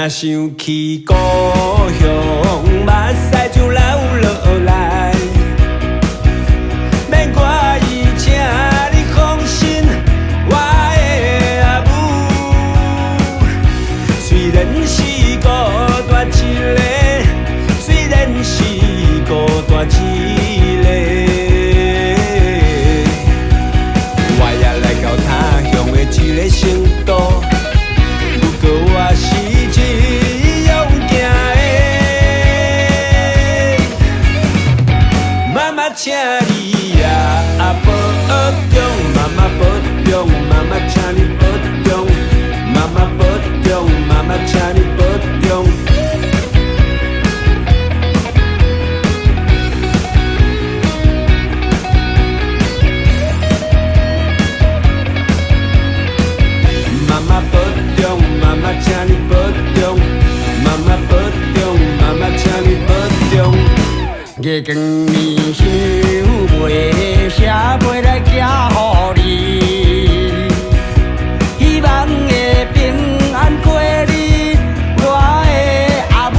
若想去故乡，目屎就流落来。免我意，请你放心，我的阿母。虽然是孤单一个，虽然是孤单一个，我也来到他乡的一个城都。不过我是一勇行的，妈妈请你啊保重，妈妈保重，妈妈请你保重，妈妈保重，妈妈请你保重。妈妈保重，妈妈请你保重，妈妈保重，妈妈请你保重。月光暝想袂写袂来寄予你，希望会平安过日，我的阿母。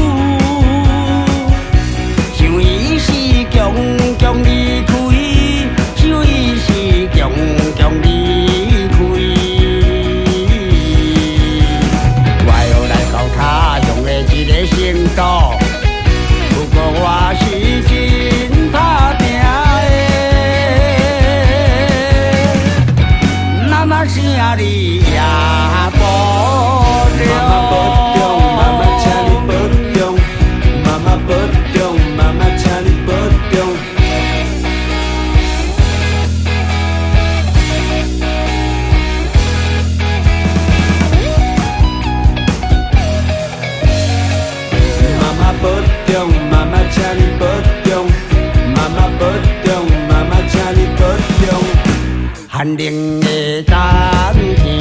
想伊是强强离开，想伊是强强离开。一个城都，不过我是真打拼的。妈妈请你也保重，妈妈保重，妈妈请你保重，妈妈保重，妈妈请你保重。保重，妈妈请你保重，妈妈保重，妈妈请你保重。寒冷的冬天。